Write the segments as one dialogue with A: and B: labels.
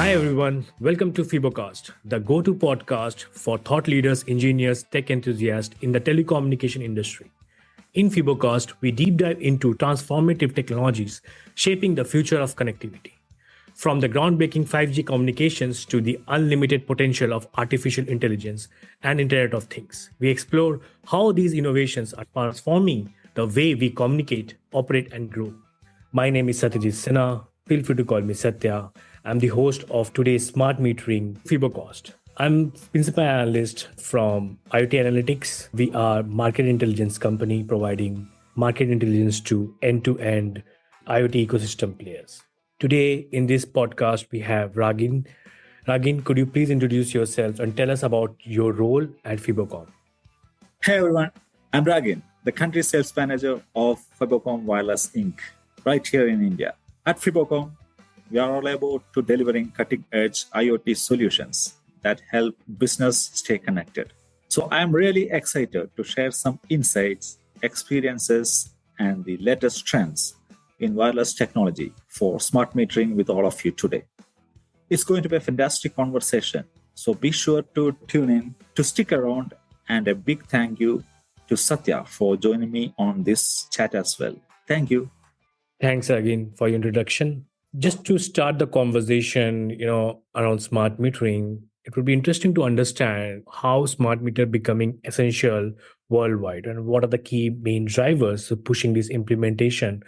A: Hi everyone, welcome to Fibocast, the go-to podcast for thought leaders, engineers, tech enthusiasts in the telecommunication industry. In Fibocast, we deep dive into transformative technologies shaping the future of connectivity. From the groundbreaking 5G communications to the unlimited potential of artificial intelligence and Internet of Things, we explore how these innovations are transforming the way we communicate, operate, and grow. My name is Satyajit Sinha. Feel free to call me Satya. I'm the host of today's Smart Metering Fibocast. I'm principal analyst from IoT Analytics. We are market intelligence company providing market intelligence to end-to-end IoT ecosystem players. Today in this podcast, we have Ragin. Ragin, could you please introduce yourself and tell us about your role at Fibocom?
B: Hey everyone, I'm Ragin, the country sales manager of Fibocom Wireless Inc. right here in India. At Fibocom, we are all about to delivering cutting-edge IoT solutions that help business stay connected. So I'm really excited to share some insights, experiences, and the latest trends in wireless technology for smart metering with all of you today. It's going to be a fantastic conversation, so be sure to tune in, to stick around, and a big thank you to Satya for joining me on this chat as well. Thank you.
A: Thanks again for your introduction. Just to start the conversation, around smart metering, it would be interesting to understand how smart meter becoming essential worldwide and what are the key main drivers of pushing this implementation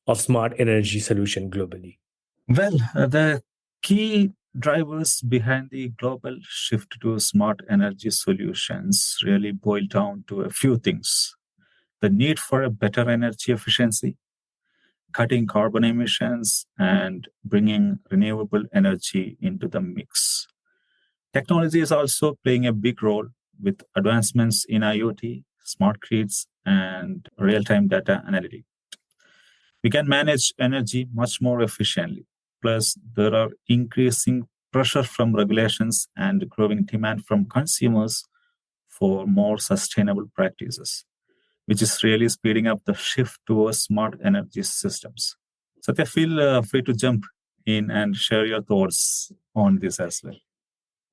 A: of smart energy solution globally.
B: Well, the key drivers behind the global shift to smart energy solutions really boil down to a few things. The need for a better energy efficiency, cutting carbon emissions, and bringing renewable energy into the mix. Technology is also playing a big role with advancements in IoT, smart grids, and real-time data analytics. We can manage energy much more efficiently. Plus, there are increasing pressure from regulations and growing demand from consumers for more sustainable practices, which is really speeding up the shift towards smart energy systems. So I feel free to jump in and share your thoughts on this as well.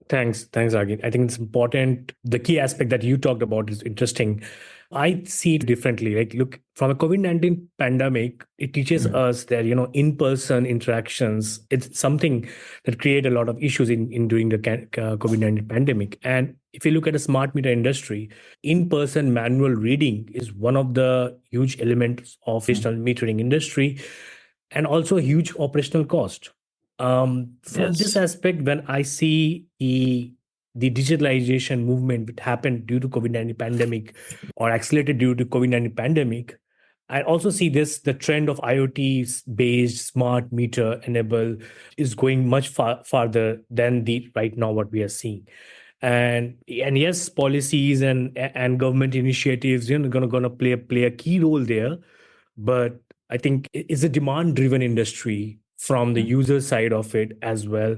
A: Thanks, Agin. I think it's important. The key aspect that you talked about is interesting. I see it differently. Like, look, from a COVID-19 pandemic, it teaches us that, in-person interactions, it's something that create a lot of issues in during the COVID-19 pandemic. And if you look at the smart meter industry, in-person manual reading is one of the huge elements of digital metering industry and also a huge operational cost. From this aspect, when I see the digitalization movement that happened due to COVID-19 pandemic or accelerated due to COVID-19 pandemic, I also see the trend of IoT based smart meter enable is going much farther than the right now what we are seeing. And yes, policies and government initiatives, gonna play a key role there. But I think it's a demand driven industry from the user side of it as well,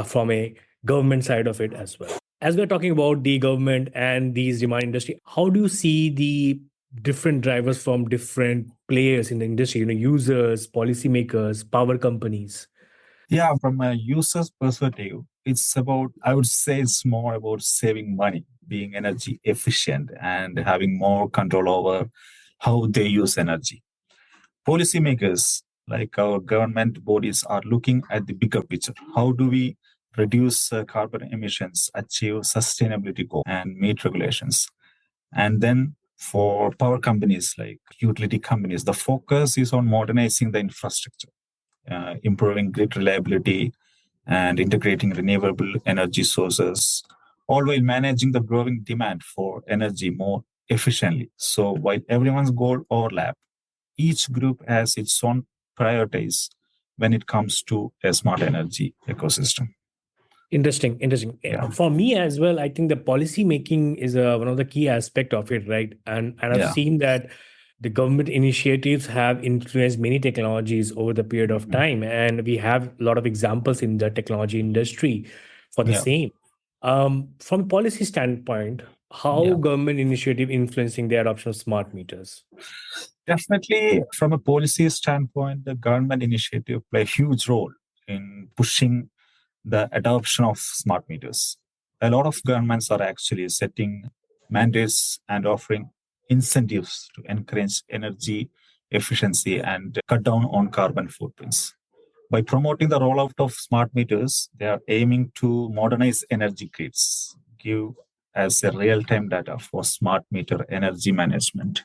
A: from a government side of it as well. As we're talking about the government and these demand industry, how do you see the different drivers from different players in the industry, users, policymakers, power companies?
B: Yeah, from a user's perspective, I would say it's more about saving money, being energy efficient, and having more control over how they use energy. Policymakers, like our government bodies, are looking at the bigger picture. How do we reduce carbon emissions, achieve sustainability goals, and meet regulations? And then for power companies like utility companies, the focus is on modernizing the infrastructure, improving grid reliability, and integrating renewable energy sources, all while managing the growing demand for energy more efficiently. So while everyone's goal overlap, each group has its own priorities when it comes to a smart energy ecosystem.
A: Interesting. Yeah. For me as well, I think the policy making is one of the key aspect of it, right? And I've seen that the government initiatives have influenced many technologies over the period of time, and we have a lot of examples in the technology industry for the same. From a policy standpoint, how government initiative influencing the adoption of smart meters?
B: Definitely, from a policy standpoint, the government initiative play a huge role in pushing the adoption of smart meters. A lot of governments are actually setting mandates and offering incentives to encourage energy efficiency and cut down on carbon footprints. By promoting the rollout of smart meters, they are aiming to modernize energy grids, give as a real-time data for smart meter energy management,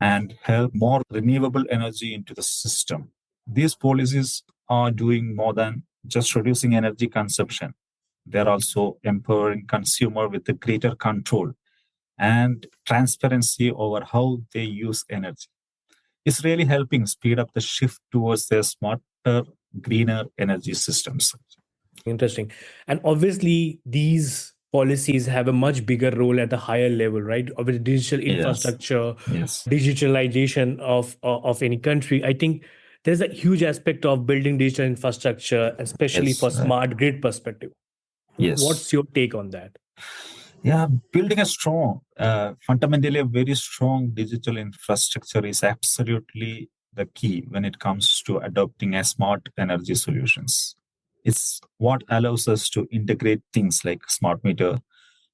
B: and help more renewable energy into the system. These policies are doing more than just reducing energy consumption. They're also empowering consumer with a greater control and transparency over how they use energy. It's really helping speed up the shift towards their smarter, greener energy systems.
A: Interesting. And obviously, these policies have a much bigger role at the higher level, right? Of the digital
B: Yes.
A: infrastructure,
B: Yes.
A: digitalization of any country. I think there's a huge aspect of building digital infrastructure, especially
B: Yes.
A: for smart grid perspective.
B: Yes.
A: What's your take on that?
B: Yeah, building a strong, fundamentally a very strong digital infrastructure is absolutely the key when it comes to adopting a smart energy solutions. It's what allows us to integrate things like smart meter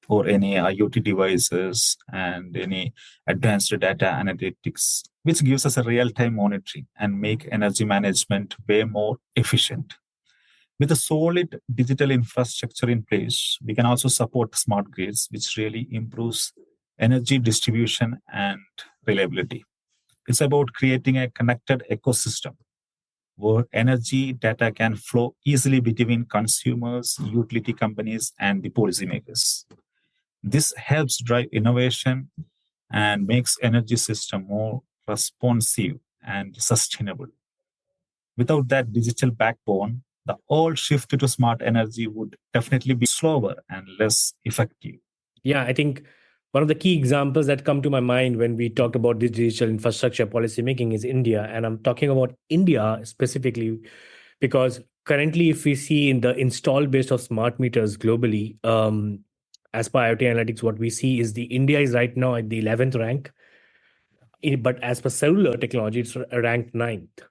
B: or any IoT devices and any advanced data analytics, which gives us a real-time monitoring and make energy management way more efficient. With a solid digital infrastructure in place, we can also support smart grids, which really improves energy distribution and reliability. It's about creating a connected ecosystem where energy data can flow easily between consumers, utility companies, and the policymakers. This helps drive innovation and makes energy system more responsive and sustainable. Without that digital backbone, the whole shift to smart energy would definitely be slower and less effective.
A: Yeah, I think one of the key examples that come to my mind when we talk about this digital infrastructure policy making is India. And I'm talking about India specifically because currently, if we see in the install base of smart meters globally, as per IoT Analytics, what we see is the India is right now at the 11th rank, but as per cellular technology, it's ranked ninth.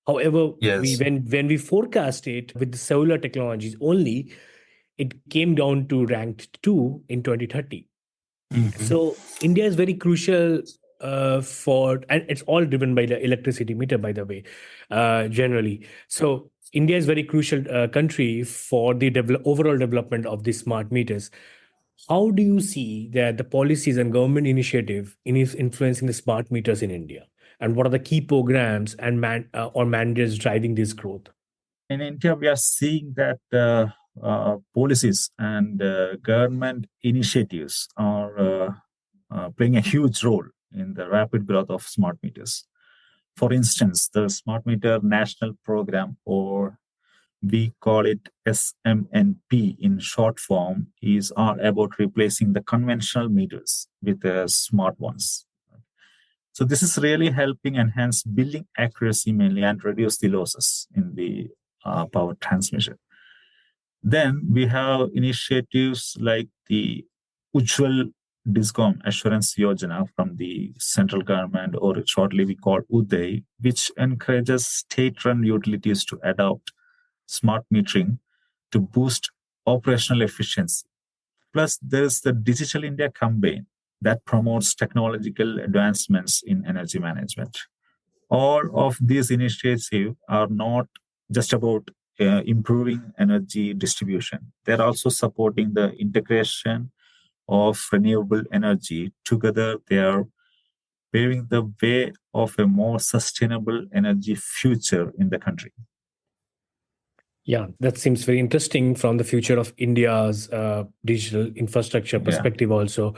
A: However, we
B: Yes.
A: when we forecast it with the cellular technologies only, it came down to ranked two in 2030.
B: Mhm.
A: So India is very crucial for, and it's all driven by the electricity meter, by the way, generally. So India is very crucial country for the overall development of the smart meters. How do you see that the policies and government initiative is influencing the smart meters in India? And what are the key programs and or mandates driving this growth?
B: In India, we are seeing that policies and government initiatives are playing a huge role in the rapid growth of smart meters. For instance, the Smart Meter National Program, or we call it SMNP in short form, is all about replacing the conventional meters with smart ones. So this is really helping enhance billing accuracy mainly and reduce the losses in the power transmission. Then we have initiatives like the Ujjwal Discom Assurance Yojana from the central government, or shortly we call UDAY, which encourages state-run utilities to adopt smart metering to boost operational efficiency. Plus, there is the Digital India campaign that promotes technological advancements in energy management. All of these initiatives are not just about improving energy distribution, they're also supporting the integration of renewable energy. Together, they are paving the way of a more sustainable energy future in the country.
A: Yeah, that seems very interesting from the future of India's digital infrastructure
B: Yeah.
A: perspective, also.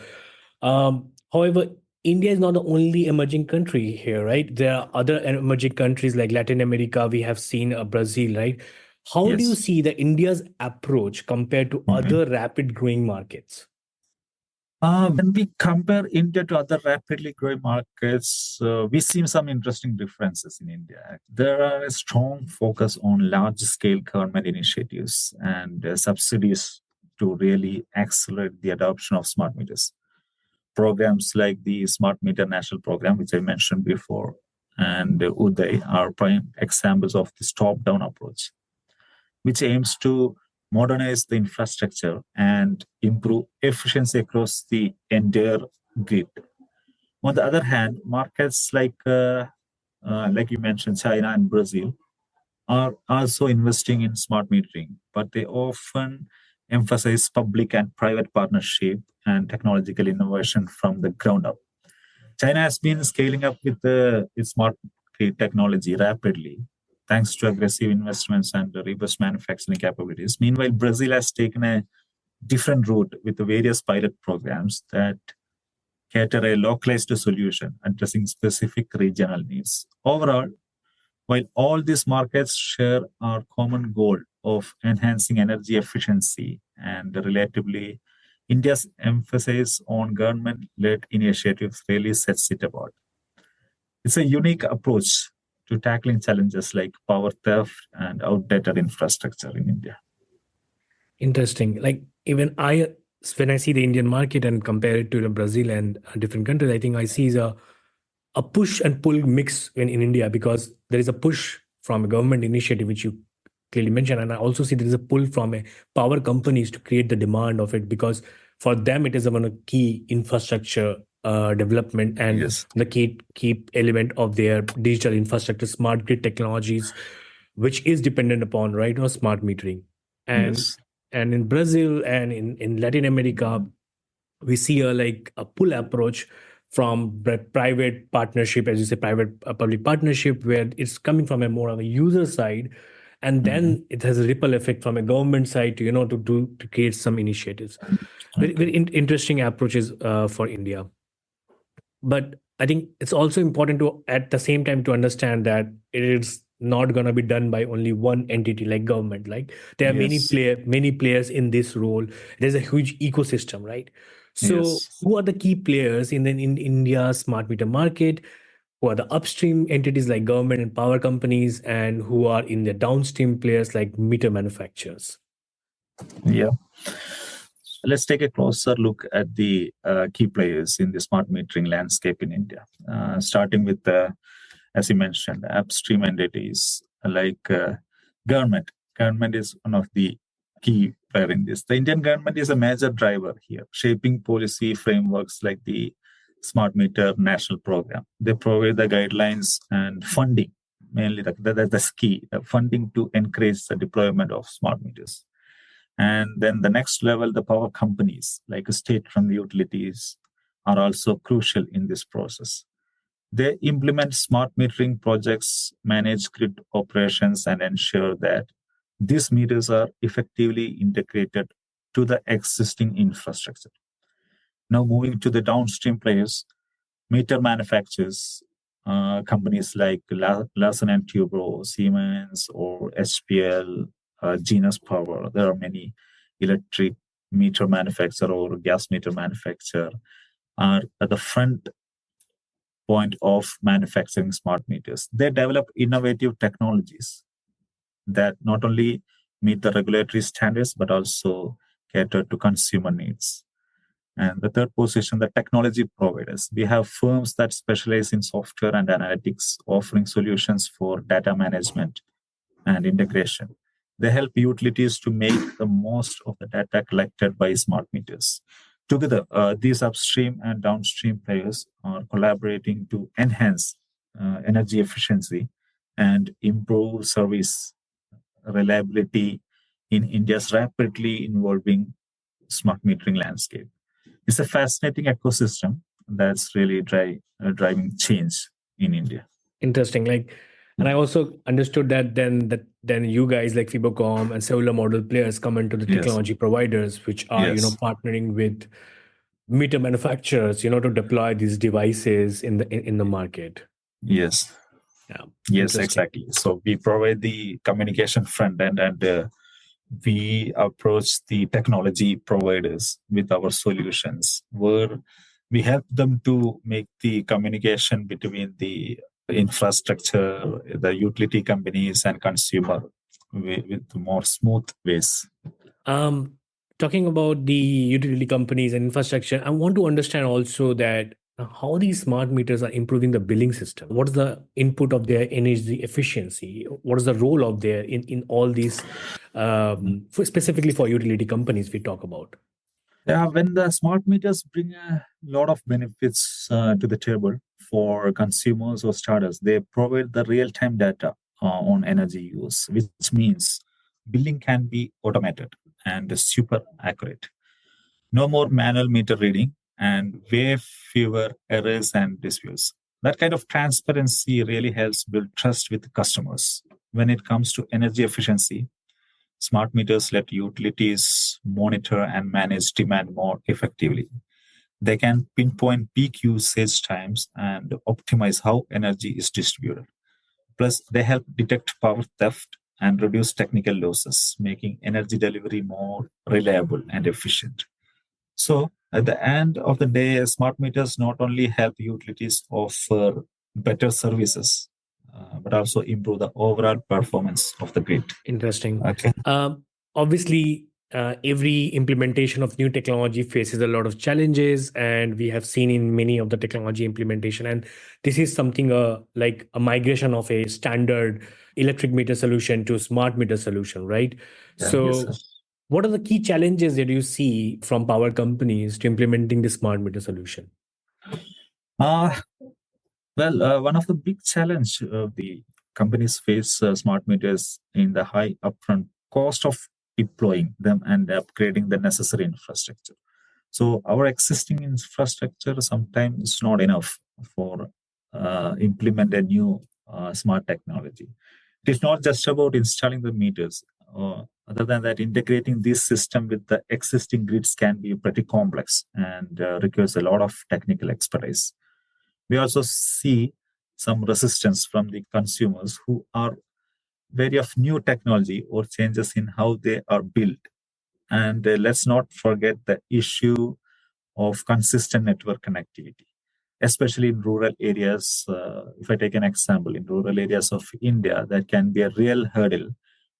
A: However, India is not the only emerging country here, right? There are other emerging countries like Latin America. We have seen Brazil, right? How do you
B: Yes.
A: see the India's approach compared to
B: Mhm.
A: other rapid growing markets?
B: When we compare India to other rapidly growing markets, we see some interesting differences in India. There are a strong focus on large scale government initiatives and subsidies to really accelerate the adoption of smart meters. Programs like the Smart Meter National Program, which I mentioned before, and UDAY are prime examples of this top down approach. which aims to modernize the infrastructure and improve efficiency across the entire grid. On the other hand, markets like you mentioned, China and Brazil, are also investing in smart metering, but they often emphasize public and private partnership and technological innovation from the ground up. China has been scaling up with its smart grid technology rapidly, thanks to aggressive investments and robust manufacturing capabilities. Meanwhile, Brazil has taken a different route with the various pilot programs that cater a localized solution addressing specific regional needs. Overall, while all these markets share our common goal of enhancing energy efficiency and relatively, India's emphasis on government led initiatives really sets it apart. It's a unique approach to tackling challenges like power theft and outdated infrastructure in India.
A: Interesting. Like even when I see the Indian market and compare it to the Brazil and different countries, I think I see a push and pull mix in India, because there is a push from a government initiative, which you clearly mentioned. And I also see there is a pull from a power companies to create the demand of it, because for them, it is one of key infrastructure development and the key element of their digital infrastructure, smart grid technologies, which is dependent upon, right, smart metering. And in Brazil and in Latin America, we see a pull approach from private partnership, as you say, private public partnership, where it's coming from a more of a user side, and then it has a ripple effect from a government side to create some initiatives. Very interesting approaches for India. But I think it's also important to, at the same time, to understand that it is not going to be done by only one entity like government. Like there are many players in this role. There's a huge ecosystem, right? So who are the key players in India's smart meter market? Who are the upstream entities like government and power companies, and who are in the downstream players like meter manufacturers?
B: Yeah. Let's take a closer look at the key players in the smart metering landscape in India, starting with as you mentioned, upstream entities like government. Government is one of the key player in this. The Indian government is a major driver here, shaping policy frameworks like the Smart Meter National Program. They provide the guidelines and funding, mainly that's key, the funding to encourage the deployment of smart meters. And then the next level, the power companies like state-run utilities are also crucial in this process. They implement smart metering projects, manage grid operations, and ensure that these meters are effectively integrated to the existing infrastructure. Now, moving to the downstream players, meter manufacturers, companies like Larsen and Toubro, Siemens, or HPL, Genus Power. There are many electric meter manufacturer or gas meter manufacturer are at the front point of manufacturing smart meters. They develop innovative technologies that not only meet the regulatory standards but also cater to consumer needs. And the third position, the technology providers. We have firms that specialize in software and analytics, offering solutions for data management and integration. They help utilities to make the most of the data collected by smart meters. Together, these upstream and downstream players are collaborating to enhance energy efficiency and improve service reliability in India's rapidly evolving smart metering landscape. It's a fascinating ecosystem that's really driving change in India.
A: Interesting. And I also understood that then you guys like Fibocom and cellular model players come into the technology providers, which are partnering with meter manufacturers, to deploy these devices in the market.
B: Yes.
A: Yeah.
B: Yes, exactly. So we provide the communication front end, and we approach the technology providers with our solutions, where we help them to make the communication between the infrastructure, the utility companies, and consumer with more smooth ways.
A: Talking about the utility companies and infrastructure, I want to understand also that how these smart meters are improving the billing system? What is the input of their energy efficiency? What is the role of their in all these, specifically for utility companies we talk about?
B: Yeah, when the smart meters bring a lot of benefits to the table for consumers or starters, they provide the real-time data on energy use, which means billing can be automated and super accurate. No more manual meter reading and way fewer errors and disputes. That kind of transparency really helps build trust with customers. When it comes to energy efficiency, smart meters let utilities monitor and manage demand more effectively. They can pinpoint peak usage times and optimize how energy is distributed. Plus, they help detect power theft and reduce technical losses, making energy delivery more reliable and efficient. So, at the end of the day, smart meters not only help utilities offer better services, but also improve the overall performance of the grid.
A: Interesting.
B: Okay.
A: Obviously, every implementation of new technology faces a lot of challenges, and we have seen in many of the technology implementation. And this is something like a migration of a standard electric meter solution to smart meter solution, right?
B: Yeah, yes, sir.
A: So, what are the key challenges that you see from power companies to implementing the smart meter solution?
B: Uh, one of the big challenge the companies face smart meters in the high upfront cost of deploying them and upgrading the necessary infrastructure. So our existing infrastructure sometimes is not enough for implement a new smart technology. It is not just about installing the meters. Other than that, integrating this system with the existing grids can be pretty complex and requires a lot of technical expertise. We also see some resistance from the consumers who are wary of new technology or changes in how they are built. And let's not forget the issue of consistent network connectivity, especially in rural areas. If I take an example, in rural areas of India, that can be a real hurdle.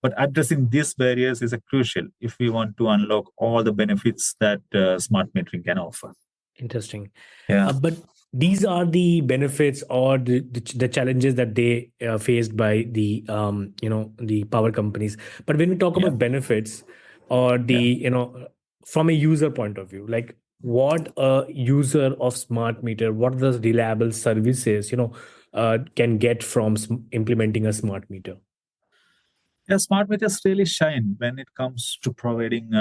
B: But addressing these barriers is a crucial if we want to unlock all the benefits that smart metering can offer.
A: Interesting.
B: Yeah.
A: But these are the benefits or the challenges that they faced by the the power companies. But when we talk
B: Yeah.
A: about benefits or the
B: Yeah.
A: from a user point of view, like what a user of smart meter, what are the reliable services can get from implementing a smart meter?
B: Yeah, smart meters really shine when it comes to providing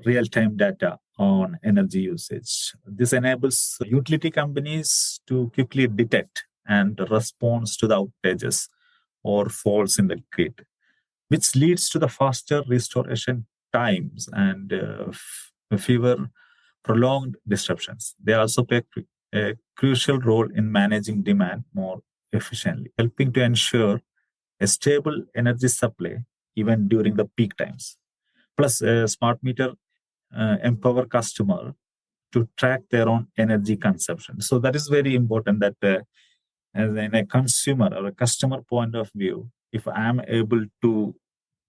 B: real-time data on energy usage. This enables utility companies to quickly detect and respond to the outages or faults in the grid, which leads to the faster restoration times and fewer prolonged disruptions. They also play a crucial role in managing demand more efficiently, helping to ensure a stable energy supply even during the peak times. Plus, a smart meter empower customer to track their own energy consumption. So that is very important that as in a consumer or a customer point of view, if I am able to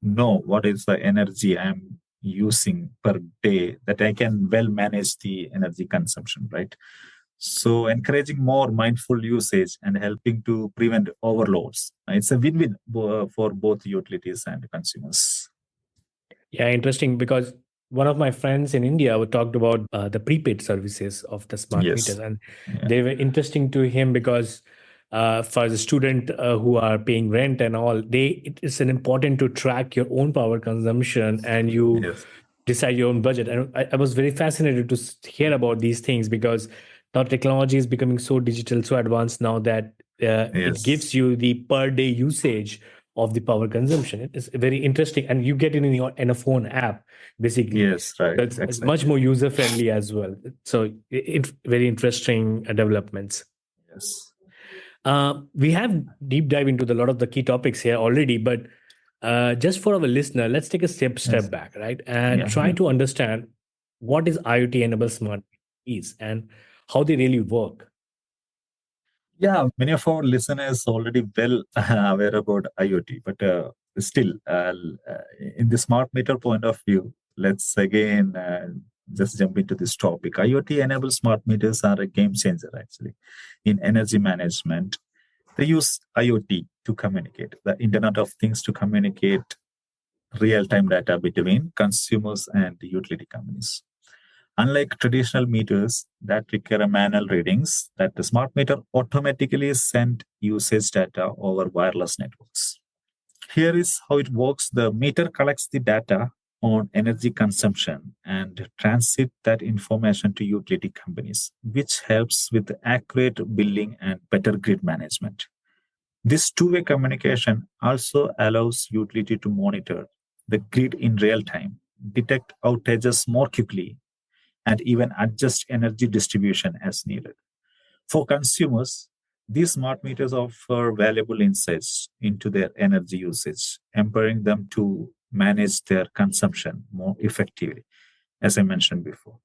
B: know what is the energy I'm using per day, that I can well manage the energy consumption, right? So encouraging more mindful usage and helping to prevent overloads. It's a win-win for both utilities and consumers.
A: Yeah, interesting, because one of my friends in India who talked about the prepaid services of the smart meters,
B: Yes.
A: and
B: Yeah.
A: they were interesting to him because for the student who are paying rent and all, it is an important to track your own power consumption and you
B: Yes.
A: decide your own budget. And I was very fascinated to hear about these things because now technology is becoming so digital, so advanced now that it
B: Yes.
A: gives you the per day usage of the power consumption. It is very interesting, and you get it in a phone app basically.
B: Yes. Right.
A: So it's much
B: Exactly.
A: more user friendly as well. So very interesting developments.
B: Yes.
A: We have deep dive into a lot of the key topics here already, but just for our listener, let's take a step
B: Yes.
A: back, right, and
B: Yeah.
A: try
B: Yeah.
A: to understand what is IoT enabled smart is and how they really work.
B: Yeah. Many of our listeners already well aware about IoT, but still, in the smart meter point of view, let's again just jump into this topic. IoT-enabled smart meters are a game changer, actually, in energy management. They use IoT to communicate, the Internet of Things to communicate real-time data between consumers and the utility companies. Unlike traditional meters that require manual readings, that the smart meter automatically send usage data over wireless networks. Here is how it works. The meter collects the data on energy consumption and transit that information to utility companies, which helps with accurate billing and better grid management. This two-way communication also allows utility to monitor the grid in real time, detect outages more quickly, and even adjust energy distribution as needed. For consumers, these smart meters offer valuable insights into their energy usage, empowering them to manage their consumption more effectively, as I mentioned before.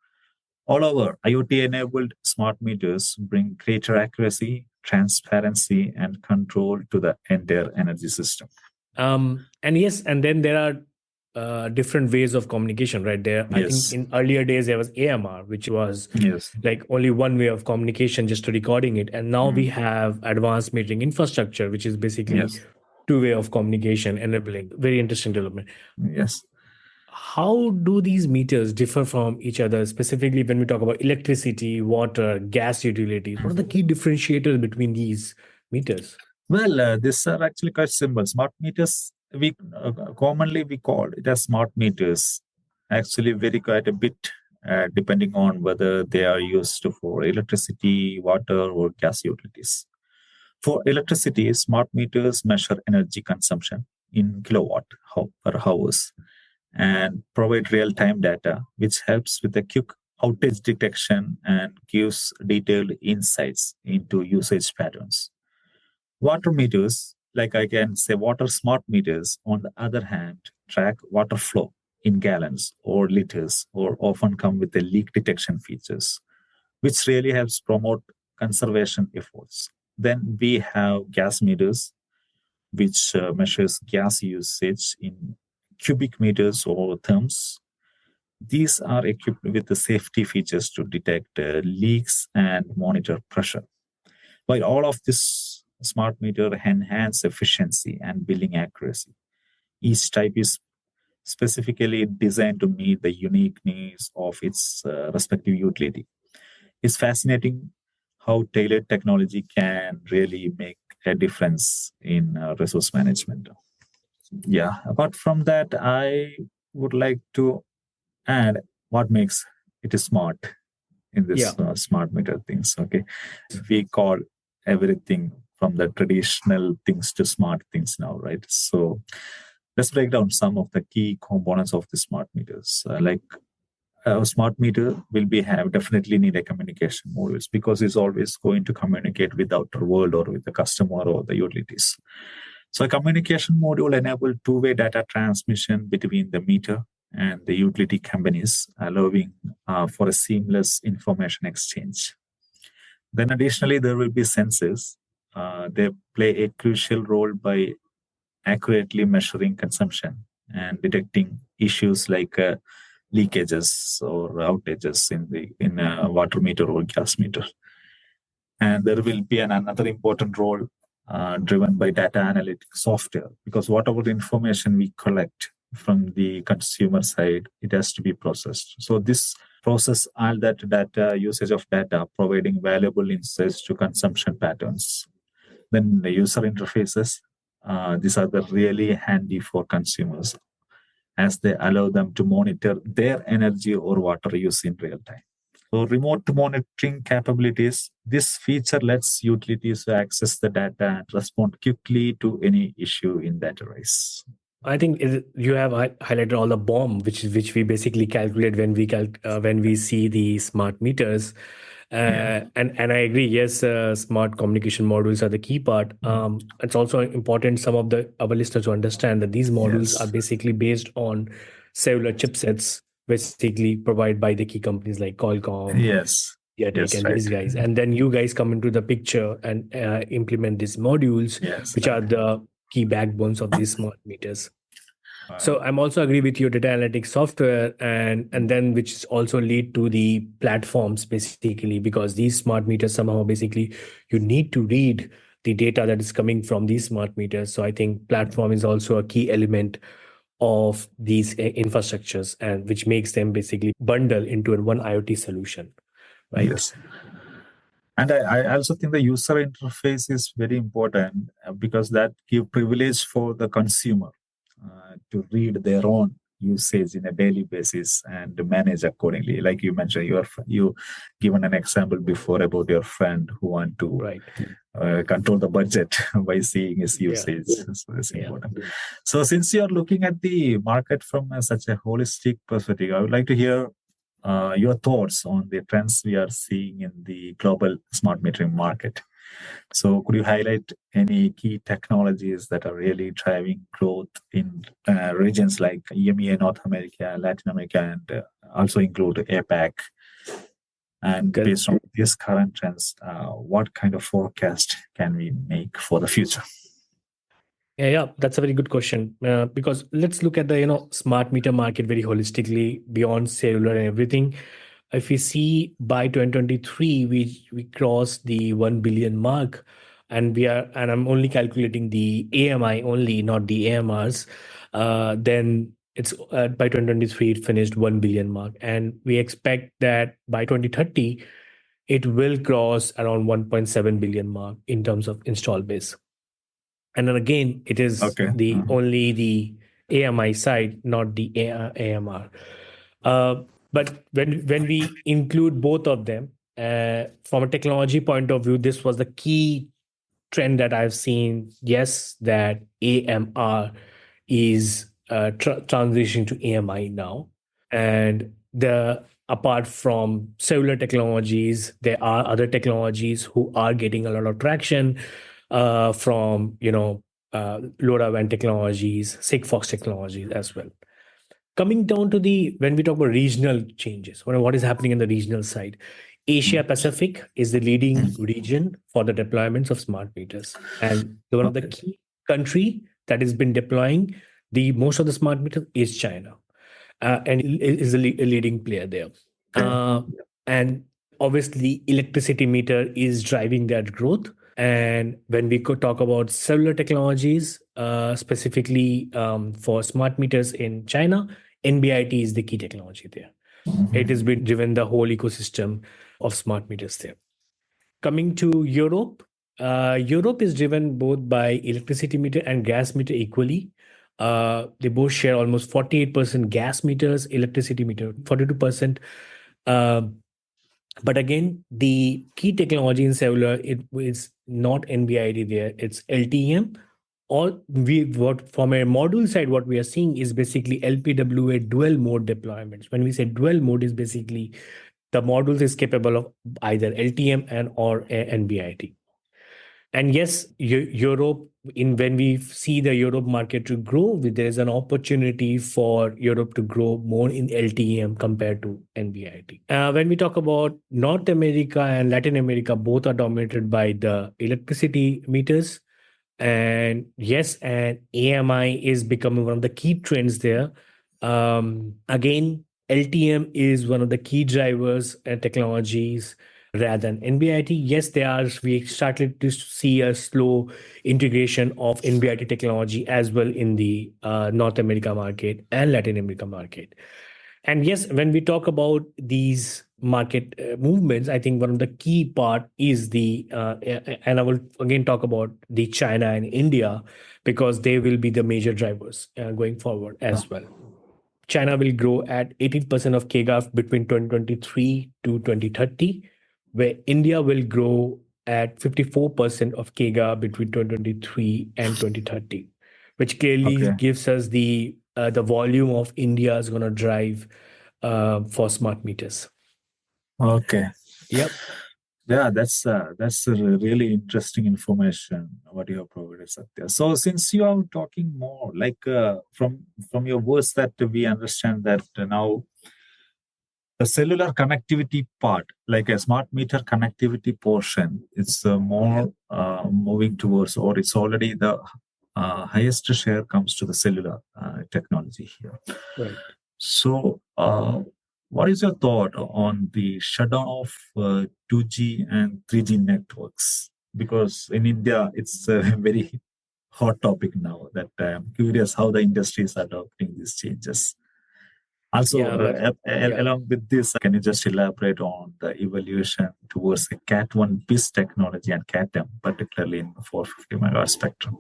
B: All over, IoT enabled smart meters bring greater accuracy, transparency, and control to the entire energy system.
A: And yes, and then there are different ways of communication, right? There, I think
B: Yes.
A: in earlier days there was AMR, which was
B: Yes.
A: like only one way of communication, just recording it. And now we have advanced metering infrastructure, which is basically
B: Yes.
A: two-way of communication enabling. Very interesting development.
B: Yes.
A: How do these meters differ from each other, specifically when we talk about electricity, water, gas utilities? What are the key differentiators between these meters?
B: Well, these are actually quite simple. Smart meters, we commonly we call it as smart meters. Actually, vary quite a bit depending on whether they are used for electricity, water, or gas utilities. For electricity, smart meters measure energy consumption in kilowatt per hours and provide real-time data, which helps with the quick outage detection and gives detailed insights into usage patterns. Water meters, like I can say water smart meters, on the other hand, track water flow in gallons or liters, or often come with the leak detection features, which really helps promote conservation efforts. Then we have gas meters, which measures gas usage in cubic meters or therms. These are equipped with the safety features to detect leaks and monitor pressure. While all of this smart meter enhance efficiency and billing accuracy, each type is specifically designed to meet the unique needs of its respective utility. It's fascinating how tailored technology can really make a difference in resource management. Yeah, apart from that, I would like to add what makes it smart in this smart meter things. Okay, we call everything from the traditional things to smart things now, right? So let's break down some of the key components of the smart meters. Like a smart meter will be have definitely need a communication modules because it's always going to communicate with the outer world or with the customer or the utilities. So a communication module enable two-way data transmission between the meter and the utility companies, allowing for a seamless information exchange. Then additionally, there will be sensors. They play a crucial role by accurately measuring consumption and detecting issues like leakages or outages in a water meter or gas meter. And there will be another important role driven by data analytics software, because whatever the information we collect from the consumer side, it has to be processed. So this process all that data, usage of data, providing valuable insights to consumption patterns. Then the user interfaces, these are the really handy for consumers as they allow them to monitor their energy or water use in real time. So remote monitoring capabilities, this feature lets utilities access the data and respond quickly to any issue in that arise.
A: I think you have highlighted all the BOM, which we basically calculate when we see the smart meters. And I agree. Yes, smart communication modules are the key part. It's also important some of our listeners to understand that these modules are basically based on cellular chipsets, basically provided by the key companies like Qualcomm, and these guys. And then you guys come into the picture and implement these modules, which are the key backbones of these smart meters. So I'm also agree with your data analytics software, and then which also lead to the platforms basically, because these smart meters somehow basically you need to read the data that is coming from these smart meters. So I think platform is also a key element of these infrastructures, and which makes them basically bundle into a one IoT solution, right?
B: Yes. And I also think the user interface is very important because that give privilege for the consumer to read their own usage in a daily basis and manage accordingly. Like you mentioned, you given an example before about your friend who want to
A: Right.
B: control the budget by seeing his usage. So it's important. So since you are looking at the market from such a holistic perspective, I would like to hear your thoughts on the trends we are seeing in the global smart metering market. So, could you highlight any key technologies that are really driving growth in regions like EMEA, North America, Latin America, and also include APAC? And based on these current trends, what kind of forecast can we make for the future?
A: Yeah, that's a very good question. Because let's look at the smart meter market very holistically beyond cellular and everything. If we see by 2023, we crossed the 1 billion mark, and I'm only calculating the AMI only, not the AMRs. Then it's by 2023 it finished 1 billion mark, and we expect that by 2030 it will cross around 1.7 billion mark in terms of install base. And then again, it is only the AMI side, not the AMR. But when we include both of them, from a technology point of view, this was the key trend that I've seen. Yes, that AMR is transitioning to AMI now, and apart from cellular technologies, there are other technologies who are getting a lot of traction from LoRaWAN technologies, Sigfox technologies as well. Coming down to when we talk about regional changes, what is happening in the regional side, Asia Pacific is the leading region for the deployments of smart meters, and one of the key country that has been deploying the most of the smart meters is China, and is a leading player there. And obviously, electricity meter is driving that growth. And when we could talk about cellular technologies, specifically for smart meters in China, NB-IoT is the key technology there. It has been driven the whole ecosystem of smart meters there. Coming to Europe, Europe is driven both by electricity meter and gas meter equally. They both share almost 48% gas meters, electricity meter 42%. But again, the key technology in cellular, it is not NB-IoT there, it's LTE-M. From a module side, what we are seeing is basically LPWA dual mode deployments. When we say dual mode, is basically the modules is capable of either LTE-M and or NB-IoT. And yes, Europe, when we see the Europe market to grow, there is an opportunity for Europe to grow more in LTE-M compared to NB-IoT. When we talk about North America and Latin America, both are dominated by the electricity meters. And yes, and AMI is becoming one of the key trends there. Again, LTE-M is one of the key drivers and technologies rather than NB-IoT. Yes, we started to see a slow integration of NB-IoT technology as well in the North America market and Latin America market. And yes, when we talk about these market movements, I think one of the key part is and I will again talk about the China and India, because they will be the major drivers going forward as well. China will grow at 18% of CAGR between 2023 to 2030, where India will grow at 54% of CAGR between 2023 and 2030, which clearly gives us the volume of India is going to drive for smart meters.
B: Okay.
A: Yep.
B: Yeah, that's a really interesting information what you have provided, Satya. So since you are talking more like from your words that we understand that now the cellular connectivity part, like a smart meter connectivity portion, it's more moving towards, or it's already the highest share comes to the cellular technology here.
A: Right.
B: So, what is your thought on the shutdown of 2G and 3G networks? Because in India, it's a very hot topic now that I'm curious how the industry is adopting these changes. Also,
A: Yeah, well, yeah.
B: along with this, can you just elaborate on the evolution towards the Cat1 BIS technology and CAT-M, particularly in 450 megahertz spectrum?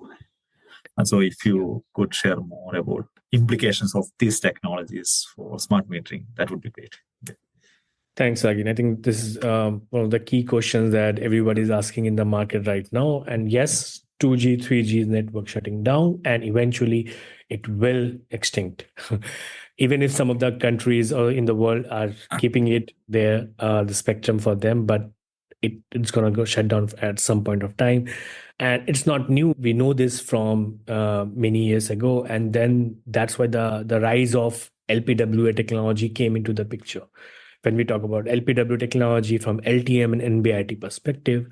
B: And so, if you could share more about implications of these technologies for smart metering, that would be great.
A: Thanks, Ragin. I think this is one of the key questions that everybody is asking in the market right now. And yes, 2G, 3G network shutting down, and eventually it will extinct. Even if some of the countries in the world are keeping it there, the spectrum for them, but it's going to go shut down at some point of time. And it's not new. We know this from many years ago. And then that's why the rise of LPWA technology came into the picture. When we talk about LPW technology from LTM and NB-IoT perspective.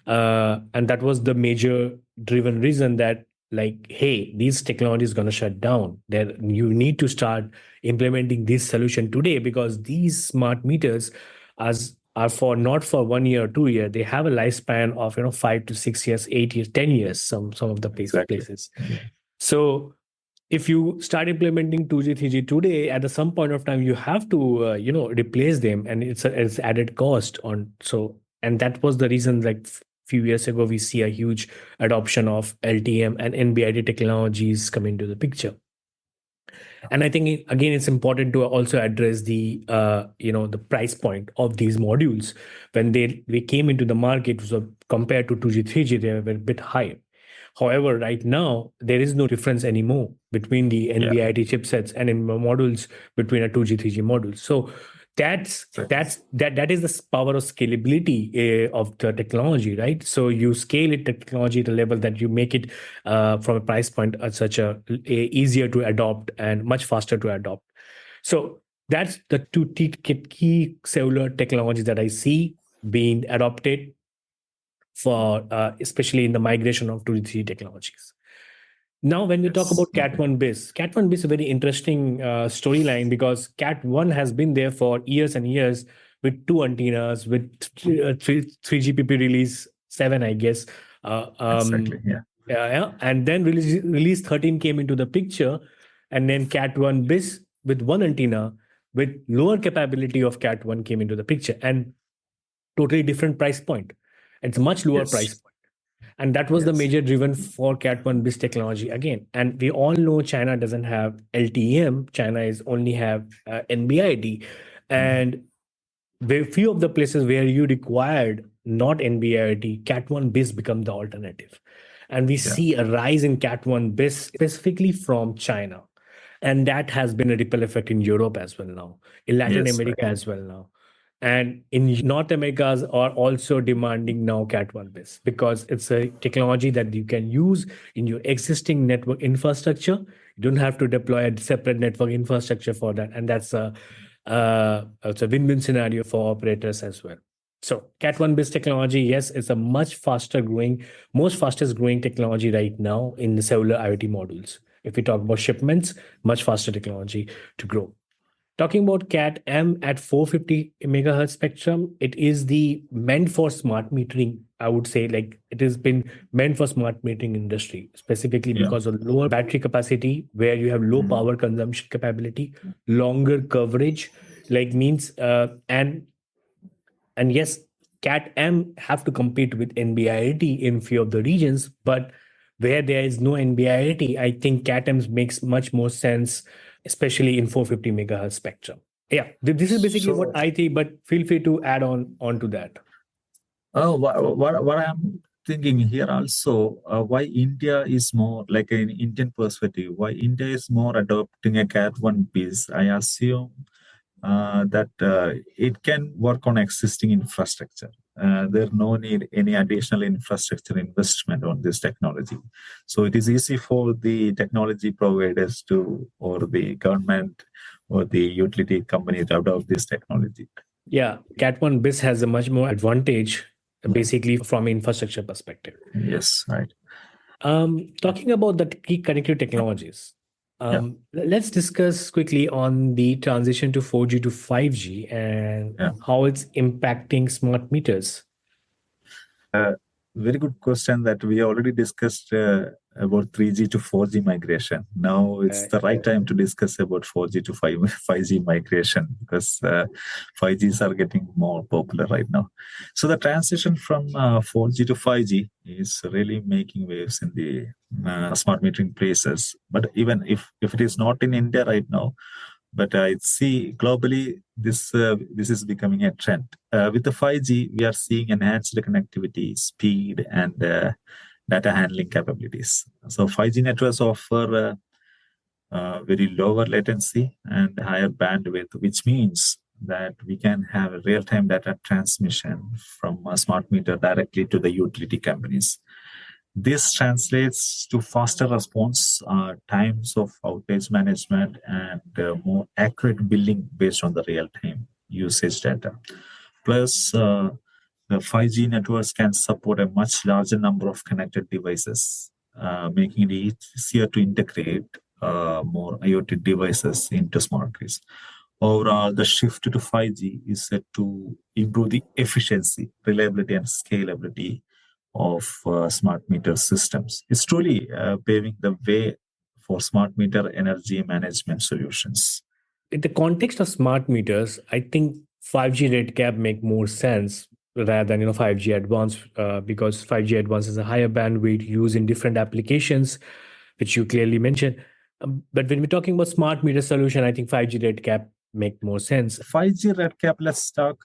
A: And that was the major driven reason that, like, hey, these technologies going to shut down. That you need to start implementing this solution today, because these smart meters are for not for 1 year or 2 year. They have a lifespan of 5 to 6 years, 8 years, 10 years. Some of the places.
B: Yeah.
A: So if you start implementing 2G, 3G today, at some point of time, you have to, replace them, and it's added cost on. So, and that was the reason, like few years ago, we see a huge adoption of LTM and NB-IoT technologies come into the picture. And I think again, it's important to also address the the price point of these modules. When they came into the market, so compared to 2G, 3G, they were a bit higher. However, right now, there is no difference anymore between the NB-IoT chipsets and in modules between a 2G, 3G module. So that is the power of scalability of the technology, right? So you scale it technology to the level that you make it from a price point such a easier to adopt and much faster to adopt. So that's the two key cellular technologies that I see being adopted for especially in the migration of 2G, 3G technologies. Now, when we talk about Cat1 BIS, Cat1 BIS is a very interesting storyline, because Cat1 has been there for years and years with two antennas, with 3GPP release 7, I guess.
B: Exactly. Yeah.
A: And then release 13 came into the picture, and then Cat1 BIS with one antenna with lower capability of Cat1 came into the picture, and totally different price point. It's much lower price point. And that was the major driven for Cat1 BIS technology again. And we all know China doesn't have LTM. China is only have NB-IoT. And very few of the places where you required not NB-IoT, Cat1 BIS become the alternative. And we see a rise in Cat1 BIS specifically from China. And that has been a ripple effect in Europe as well now, in Latin America as well now. And in North Americas are also demanding now Cat1 BIS, because it's a technology that you can use in your existing network infrastructure. You don't have to deploy a separate network infrastructure for that. And that's it's a win-win scenario for operators as well. So Cat1 BIS technology, yes, it's a much faster growing, most fastest growing technology right now in the cellular IoT modules. If we talk about shipments, much faster technology to grow. Talking about Cat-M at 450 megahertz spectrum, it is the meant for smart metering. I would say, like, it has been meant for smart metering industry, specifically because of lower battery capacity, where you have low power consumption capability, longer coverage, like means and yes, Cat-M have to compete with NB-IoT in few of the regions, but where there is no NB-IoT, I think Cat-M makes much more sense, especially in 450 megahertz spectrum. Yeah, this is basically what I think, but feel free to add on to that.
B: Oh, what I'm thinking here also, why India is more, like an Indian perspective, why India is more adopting a Cat1 piece. I assume that it can work on existing infrastructure. There no need any additional infrastructure investment on this technology. So it is easy for the technology providers to, or the government or the utility company to adopt this technology.
A: Yeah, Cat1 BIS has a much more advantage, basically from infrastructure perspective.
B: Yes, right.
A: Talking about the key connected technologies,
B: Yeah.
A: let's discuss quickly on the transition to 4G to 5G and
B: Yeah.
A: how it's impacting smart meters.
B: Very good question that we already discussed about 3G to 4G migration. Now it's the right time to discuss about 4G to 5G migration because 5Gs are getting more popular right now. So the transition from 4G to 5G is really making waves in the smart metering places. But even if it is not in India right now, but I see globally this is becoming a trend. With the 5G, we are seeing enhanced connectivity, speed, and data handling capabilities. So 5G networks offer very lower latency and higher bandwidth, which means that we can have a real-time data transmission from a smart meter directly to the utility companies. This translates to faster response times of outage management and more accurate billing based on the real-time usage data. Plus, the 5G networks can support a much larger number of connected devices, making it easier to integrate more IoT devices into smart grids. Overall, the shift to 5G is set to improve the efficiency, reliability, and scalability of smart meter systems. It's truly paving the way for smart meter energy management solutions.
A: In the context of smart meters, I think 5G RedCap make more sense rather than 5G Advanced because 5G Advanced is a higher bandwidth used in different applications, which you clearly mentioned. But when we're talking about smart meter solution, I think 5G RedCap make more sense.
B: 5G RedCap, let's talk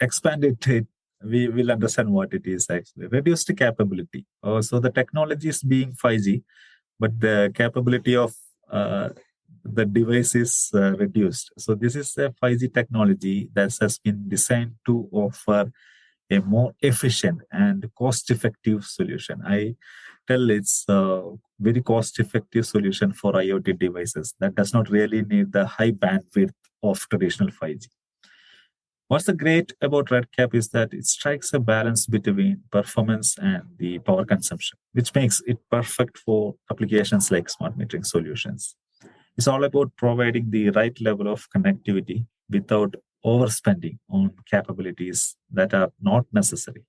B: expand it. We will understand what it is actually. Reduced capability. So the technology is being 5G, but the capability of the device is reduced. So this is a 5G technology that has been designed to offer a more efficient and cost-effective solution. I tell it's a very cost-effective solution for IoT devices that does not really need the high bandwidth of traditional 5G. What's the great about RedCap is that it strikes a balance between performance and the power consumption, which makes it perfect for applications like smart metering solutions. It's all about providing the right level of connectivity without overspending on capabilities that are not necessary.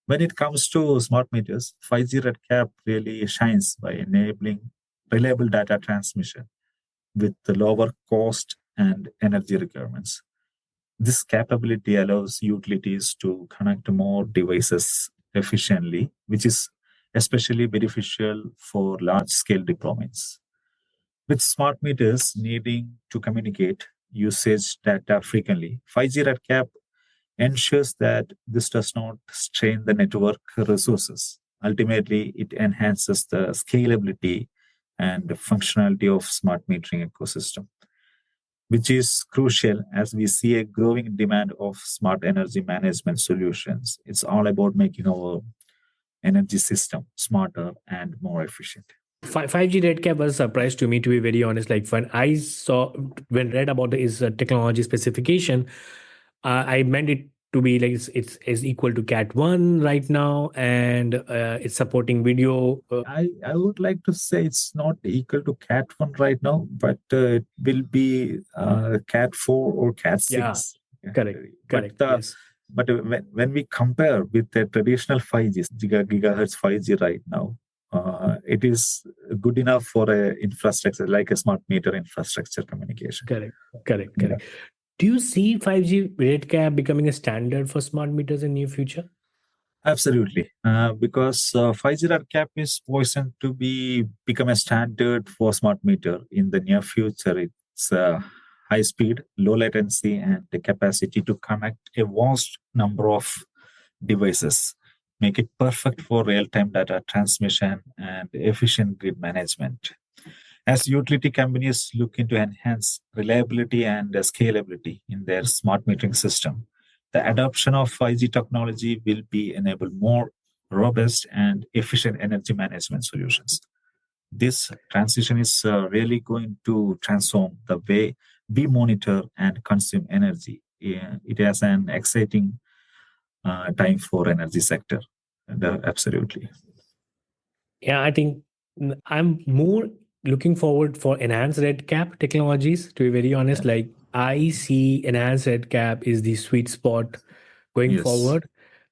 B: When it comes to smart meters, 5G RedCap really shines by enabling reliable data transmission with the lower cost and energy requirements. This capability allows utilities to connect more devices efficiently, which is especially beneficial for large scale deployments. With smart meters needing to communicate usage data frequently, 5G RedCap ensures that this does not strain the network resources. Ultimately, it enhances the scalability and the functionality of smart metering ecosystem, which is crucial as we see a growing demand of smart energy management solutions. It's all about making our energy system smarter and more efficient.
A: 5G RedCap was a surprise to me, to be very honest. Like when read about is technology specification, I meant it to be like it's is equal to Cat 1 right now, and it's supporting video.
B: I would like to say it's not equal to Cat 1 right now, but it will be Cat 4 or Cat 6.
A: Yeah, correct,
B: But
A: correct. Yes.
B: But when we compare with the traditional 5G, gigahertz 5G right now, it is good enough for a infrastructure like a smart meter infrastructure communication.
A: Correct, correct, correct. Do you see 5G RedCap becoming a standard for smart meters in near future?
B: Absolutely, because 5G RedCap is poised to become a standard for smart meter in the near future. It's high speed, low latency, and the capacity to connect a vast number of devices, make it perfect for real-time data transmission and efficient grid management. As utility companies look into enhance reliability and scalability in their smart metering system, the adoption of 5G technology will be enable more robust and efficient energy management solutions. This transition is really going to transform the way we monitor and consume energy. It has an exciting time for energy sector. Absolutely.
A: Yeah, I think I'm more looking forward for enhanced RedCap technologies. To be very honest, like I see enhanced RedCap is the sweet spot going
B: Yes.
A: forward.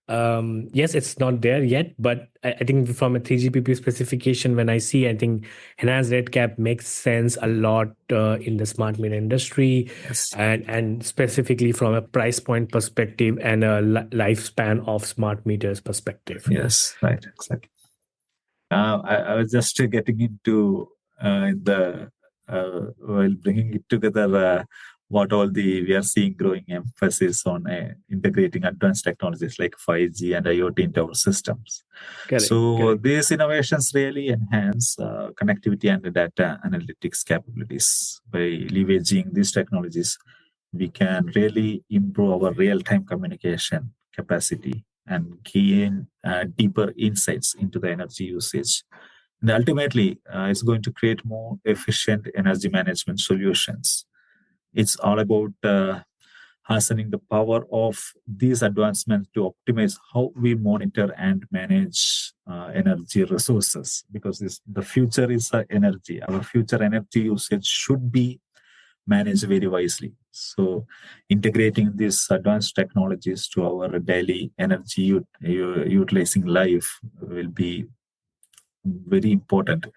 A: Yes, it's not there yet, but I think from a 3GPP specification, when I see, I think enhanced RedCap makes sense a lot in the smart meter industry,
B: Yes.
A: and specifically from a price point perspective and a lifespan of smart meters perspective.
B: Yes. Right. Exactly. I was just getting into the while bringing it together, what all the we are seeing growing emphasis on integrating advanced technologies like 5G and IoT into our systems.
A: Correct,
B: So
A: correct.
B: these innovations really enhance connectivity and data analytics capabilities. By leveraging these technologies, we can really improve our real-time communication capacity and gain deeper insights into the energy usage. And ultimately, it's going to create more efficient energy management solutions. It's all about harnessing the power of these advancements to optimize how we monitor and manage energy resources. Because the future is energy. Our future energy usage should be managed very wisely. So, integrating these advanced technologies to our daily energy utilizing life will be very important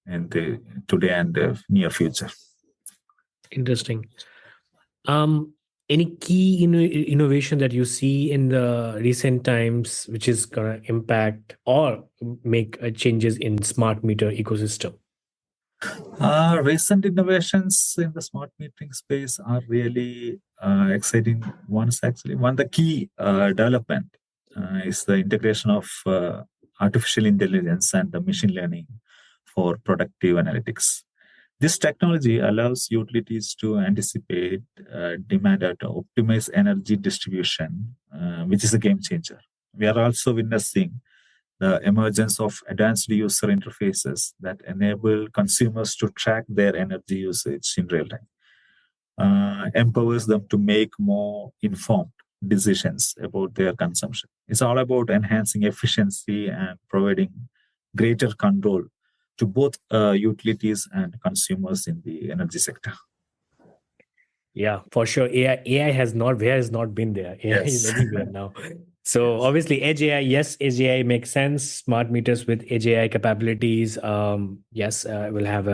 B: in the today and the near future.
A: Interesting. Any key innovation that you see in the recent times, which is gonna impact or make changes in smart meter ecosystem?
B: Recent innovations in the smart metering space are really exciting ones. Actually, one the key development is the integration of artificial intelligence and the machine learning for productive analytics. This technology allows utilities to anticipate demand and optimize energy distribution, which is a game changer. We are also witnessing the emergence of advanced user interfaces that enable consumers to track their energy usage in real time, empowers them to make more informed decisions about their consumption. It's all about enhancing efficiency and providing greater control to both utilities and consumers in the energy sector.
A: Yeah, for sure. AI has not been there. AI is
B: Yes.
A: everywhere now. So
B: Yes.
A: obviously, Edge AI, yes, Edge AI makes sense. Smart meters with Edge AI capabilities, yes, will have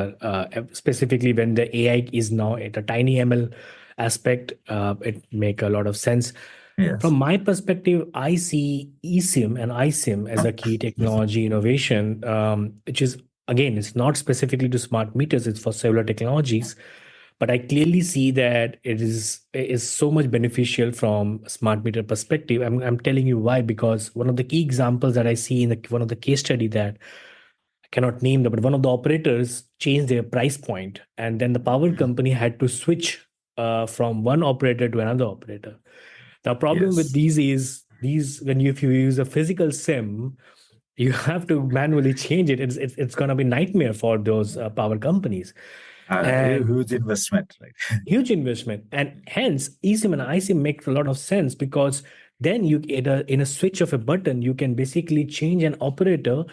A: specifically when the AI is now at a tiny ML aspect, it make a lot of sense. From
B: Yes.
A: my perspective, I see eSIM and iSIM as a key technology innovation, which is again, it's not specifically to smart meters; it's for cellular technologies. But I clearly see that it is so much beneficial from a smart meter perspective. I'm telling you why, because one of the key examples that I see in one of the case study that I cannot name them, but one of the operators changed their price point, and then the power company had to switch from one operator to another operator. The problem with
B: Yes.
A: these is these when if you use a physical SIM, you have to manually change it. It's going to be nightmare for those power companies,
B: A
A: and
B: huge investment, right?
A: huge investment. And hence eSIM and iSIM make a lot of sense, because then you in a switch of a button you can basically change an operator,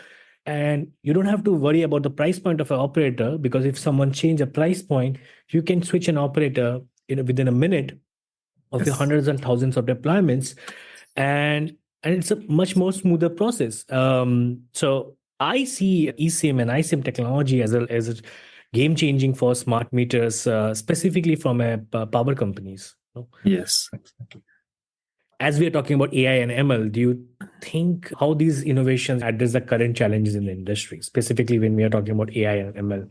A: and you don't have to worry about the price point of an operator, because if someone change a price point, you can switch an operator within a minute of your
B: Yes.
A: hundreds and thousands of deployments, and it's a much more smoother process. So I see eSIM and iSIM technology as a game changing for smart meters, specifically from a power companies.
B: Yes. Exactly.
A: As we are talking about AI and ML, do you think how these innovations address the current challenges in the industry, specifically when we are talking about AI and ML?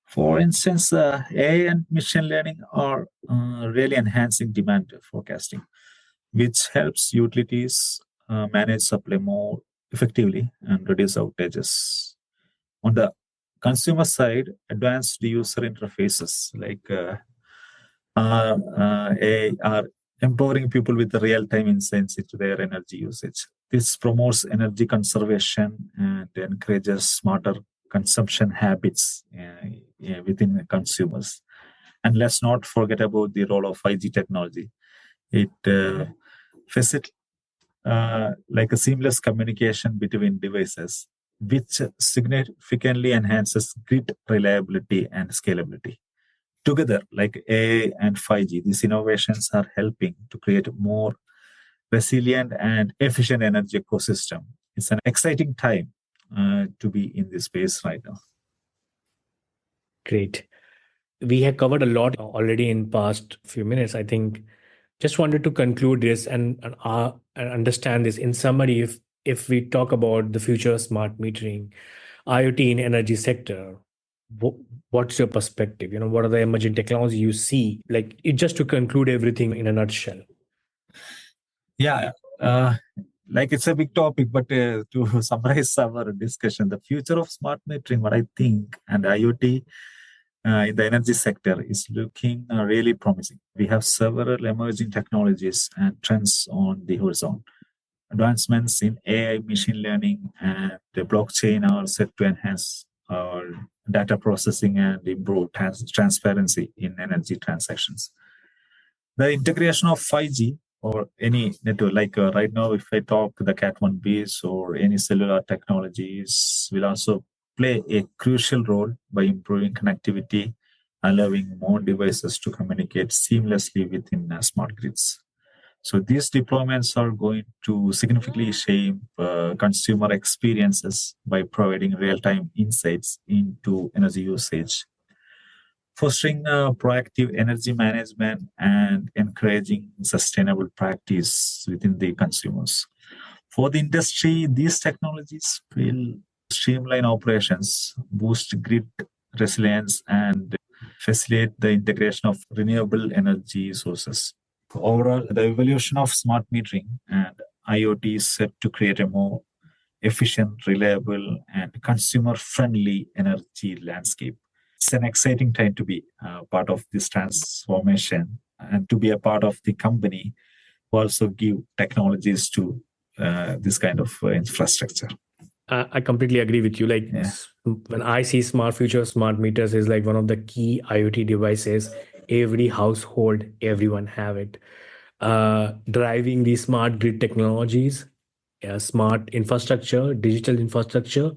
B: For instance, AI and machine learning are really enhancing demand forecasting, which helps utilities manage supply more effectively and reduce outages. On the consumer side, advanced user interfaces like AI are empowering people with real-time insights into their energy usage. This promotes energy conservation and encourages smarter consumption habits within consumers. And let's not forget about the role of 5G technology. It facilitates like a seamless communication between devices, which significantly enhances grid reliability and scalability. Together, like AI and 5G, these innovations are helping to create a more resilient and efficient energy ecosystem. It's an exciting time to be in this space right now.
A: Great. We have covered a lot already in past few minutes. I think just wanted to conclude this and understand this in summary. If we talk about the future of smart metering, IoT in energy sector, what's your perspective? What are the emerging technologies you see? Like it just to conclude everything in a nutshell.
B: Yeah, like it's a big topic, but to summarize our discussion, the future of smart metering, what I think, and IoT in the energy sector is looking really promising. We have several emerging technologies and trends on the horizon. Advancements in AI, machine learning, and the blockchain are set to enhance our data processing and improve transparency in energy transactions. The integration of 5G or any network, like right now, if I talk the Cat1 base or any cellular technologies, will also play a crucial role by improving connectivity, allowing more devices to communicate seamlessly within smart grids. So these deployments are going to significantly shape consumer experiences by providing real-time insights into energy usage, fostering proactive energy management and encouraging sustainable practice within the consumers. For the industry, these technologies will streamline operations, boost grid resilience, and facilitate the integration of renewable energy sources. Overall, the evolution of smart metering and IoT is set to create a more efficient, reliable, and consumer friendly energy landscape. It's an exciting time to be part of this transformation and to be a part of the company who also give technologies to this kind of infrastructure.
A: I completely agree with you. Like when I see smart future, smart meters is like one of the key IoT devices. Every household, everyone have it. Driving these smart grid technologies, smart infrastructure, digital infrastructure,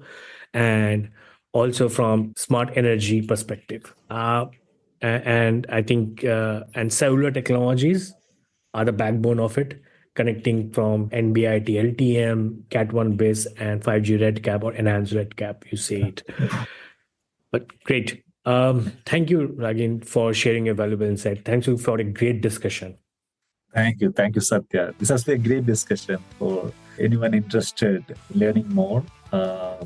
A: and also from smart energy perspective. And I think and cellular technologies are the backbone of it, connecting from NB-IoT LTM, Cat1 base, and 5G RedCap or enhanced RedCap, you say it. But great. Thank you, Ragin, for sharing your valuable insight. Thanks you for a great discussion.
B: Thank you, Satya. This has been a great discussion. For anyone interested in learning more,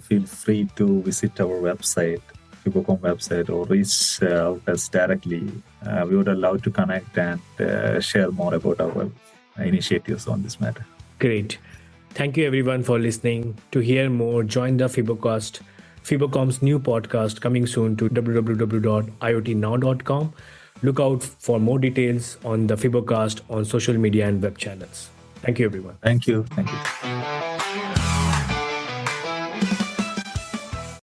B: feel free to visit our website, Fibocom website, or reach out us directly. We would love to connect and share more about our initiatives on this matter.
A: Great. Thank you everyone for listening. To hear more, join the Fibocast, Fibocom's new podcast coming soon to www.iotnow.com. Look out for more details on the Fibocast on social media and web channels. Thank you, everyone.
B: Thank you.